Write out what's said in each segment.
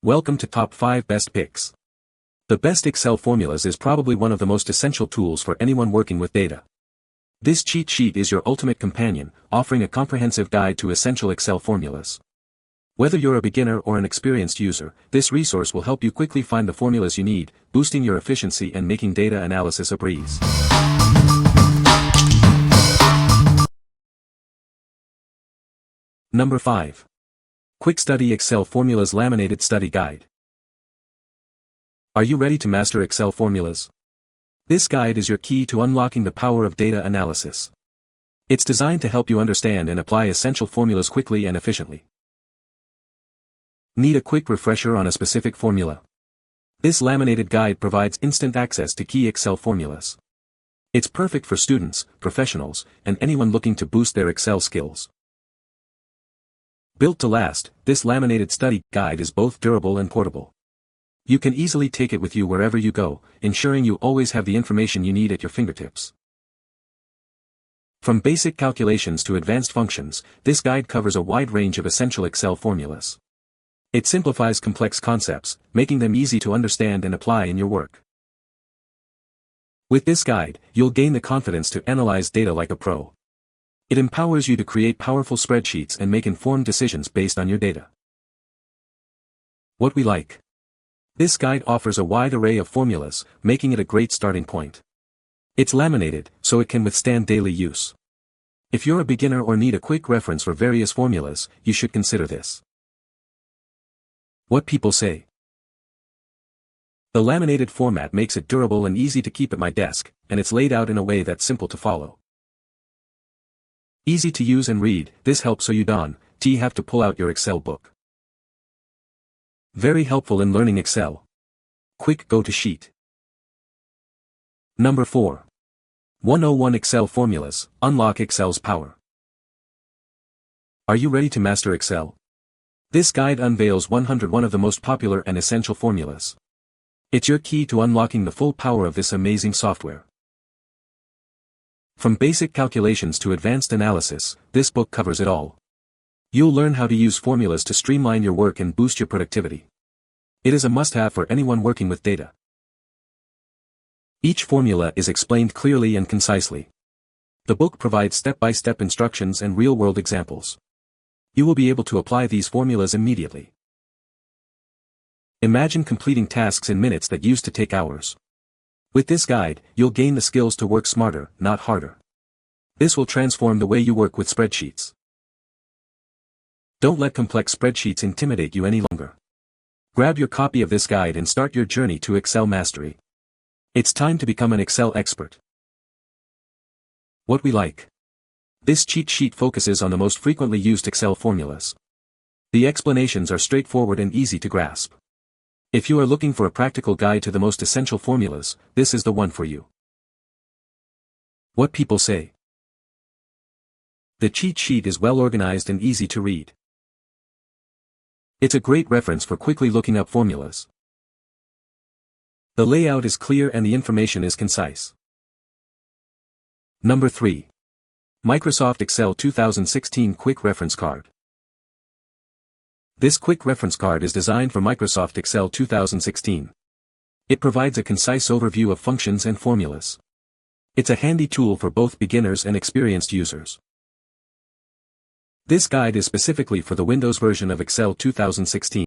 Welcome to Top 5 Best Picks. The best Excel formulas is probably one of the most essential tools for anyone working with data. This cheat sheet is your ultimate companion, offering a comprehensive guide to essential Excel formulas. Whether you're a beginner or an experienced user, this resource will help you quickly find the formulas you need, boosting your efficiency and making data analysis a breeze. Number 5. QuickStudy Excel Formulas Laminated Study Guide. Are you ready to master Excel formulas? This guide is your key to unlocking the power of data analysis. It's designed to help you understand and apply essential formulas quickly and efficiently. Need a quick refresher on a specific formula? This laminated guide provides instant access to key Excel formulas. It's perfect for students, professionals, and anyone looking to boost their Excel skills. Built to last, this laminated study guide is both durable and portable. You can easily take it with you wherever you go, ensuring you always have the information you need at your fingertips. From basic calculations to advanced functions, this guide covers a wide range of essential Excel formulas. It simplifies complex concepts, making them easy to understand and apply in your work. With this guide, you'll gain the confidence to analyze data like a pro. It empowers you to create powerful spreadsheets and make informed decisions based on your data. What we like. This guide offers a wide array of formulas, making it a great starting point. It's laminated, so it can withstand daily use. If you're a beginner or need a quick reference for various formulas, you should consider this. What people say. The laminated format makes it durable and easy to keep at my desk, and it's laid out in a way that's simple to follow. Easy to use and read, this helps so you don't have to pull out your Excel book. Very helpful in learning Excel. Quick go-to sheet. Number 4. 101 Excel Formulas, Unlock Excel's Power. Are you ready to master Excel? This guide unveils 101 of the most popular and essential formulas. It's your key to unlocking the full power of this amazing software. From basic calculations to advanced analysis, this book covers it all. You'll learn how to use formulas to streamline your work and boost your productivity. It is a must-have for anyone working with data. Each formula is explained clearly and concisely. The book provides step-by-step instructions and real-world examples. You will be able to apply these formulas immediately. Imagine completing tasks in minutes that used to take hours. With this guide, you'll gain the skills to work smarter, not harder. This will transform the way you work with spreadsheets. Don't let complex spreadsheets intimidate you any longer. Grab your copy of this guide and start your journey to Excel mastery. It's time to become an Excel expert. What we like. This cheat sheet focuses on the most frequently used Excel formulas. The explanations are straightforward and easy to grasp. If you are looking for a practical guide to the most essential formulas, this is the one for you. What people say. The cheat sheet is well organized and easy to read. It's a great reference for quickly looking up formulas. The layout is clear and the information is concise. Number 3. Microsoft Excel 2016 Quick Reference Card. This quick reference card is designed for Microsoft Excel 2016. It provides a concise overview of functions and formulas. It's a handy tool for both beginners and experienced users. This guide is specifically for the Windows version of Excel 2016.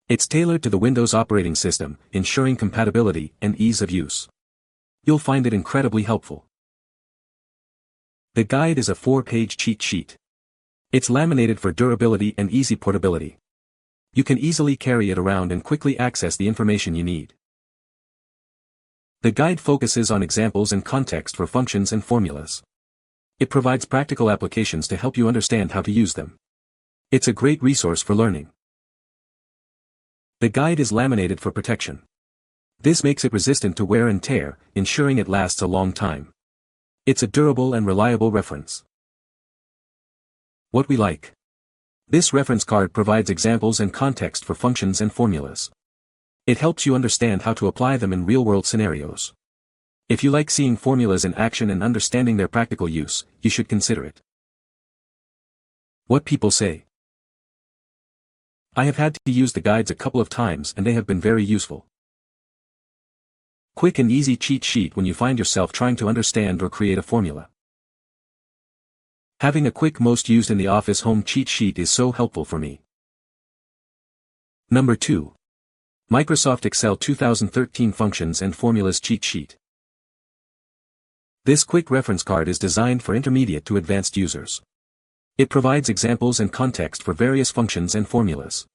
It's tailored to the Windows operating system, ensuring compatibility and ease of use. You'll find it incredibly helpful. The guide is a 4-page cheat sheet. It's laminated for durability and easy portability. You can easily carry it around and quickly access the information you need. The guide focuses on examples and context for functions and formulas. It provides practical applications to help you understand how to use them. It's a great resource for learning. The guide is laminated for protection. This makes it resistant to wear and tear, ensuring it lasts a long time. It's a durable and reliable reference. What we like. This reference card provides examples and context for functions and formulas. It helps you understand how to apply them in real-world scenarios. If you like seeing formulas in action and understanding their practical use, you should consider it. What people say. I have had to use the guides a couple of times and they have been very useful. Quick and easy cheat sheet when you find yourself trying to understand or create a formula. Having a quick most used in the office home cheat sheet is so helpful for me. Number 2. Microsoft Excel 2013 Functions and Formulas Cheat Sheet. This quick reference card is designed for intermediate to advanced users. It provides examples and context for various functions and formulas.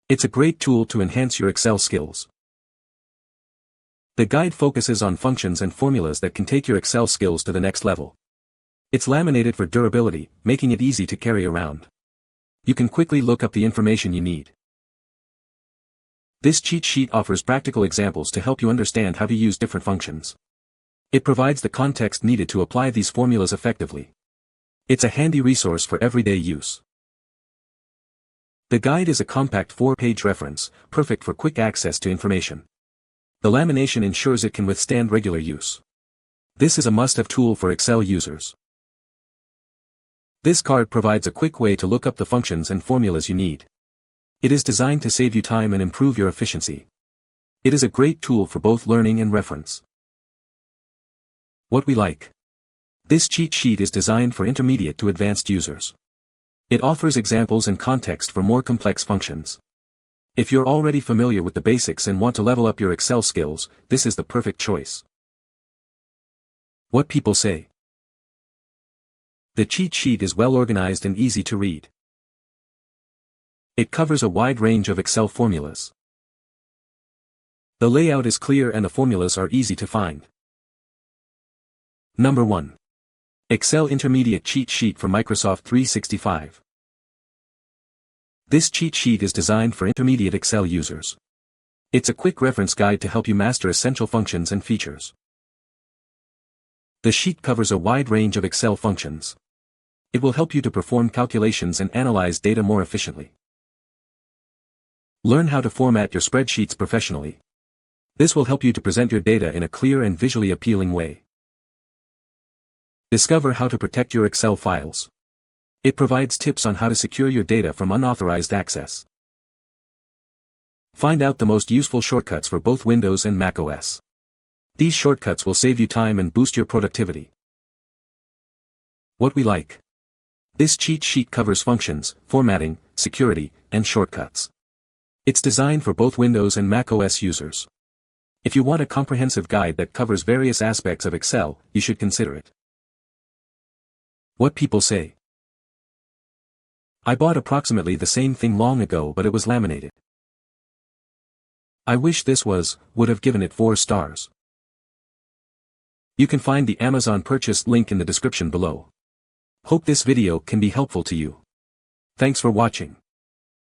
It's a great tool to enhance your Excel skills. The guide focuses on functions and formulas that can take your Excel skills to the next level. It's laminated for durability, making it easy to carry around. You can quickly look up the information you need. This cheat sheet offers practical examples to help you understand how to use different functions. It provides the context needed to apply these formulas effectively. It's a handy resource for everyday use. The guide is a compact 4-page reference, perfect for quick access to information. The lamination ensures it can withstand regular use. This is a must-have tool for Excel users. This card provides a quick way to look up the functions and formulas you need. It is designed to save you time and improve your efficiency. It is a great tool for both learning and reference. What we like. This cheat sheet is designed for intermediate to advanced users. It offers examples and context for more complex functions. If you're already familiar with the basics and want to level up your Excel skills, this is the perfect choice. What people say. The cheat sheet is well organized and easy to read. It covers a wide range of Excel formulas. The layout is clear and the formulas are easy to find. Number 1. Excel Intermediate Cheat Sheet for Microsoft 365. This cheat sheet is designed for intermediate Excel users. It's a quick reference guide to help you master essential functions and features. The sheet covers a wide range of Excel functions. It will help you to perform calculations and analyze data more efficiently. Learn how to format your spreadsheets professionally. This will help you to present your data in a clear and visually appealing way. Discover how to protect your Excel files. It provides tips on how to secure your data from unauthorized access. Find out the most useful shortcuts for both Windows and Mac OS. These shortcuts will save you time and boost your productivity. What we like. This cheat sheet covers functions, formatting, security, and shortcuts. It's designed for both Windows and Mac OS users. If you want a comprehensive guide that covers various aspects of Excel, you should consider it. What people say. I bought approximately the same thing long ago, but it was laminated. I wish this would have given it 4 stars. You can find the Amazon purchase link in the description below. Hope this video can be helpful to you. Thanks for watching.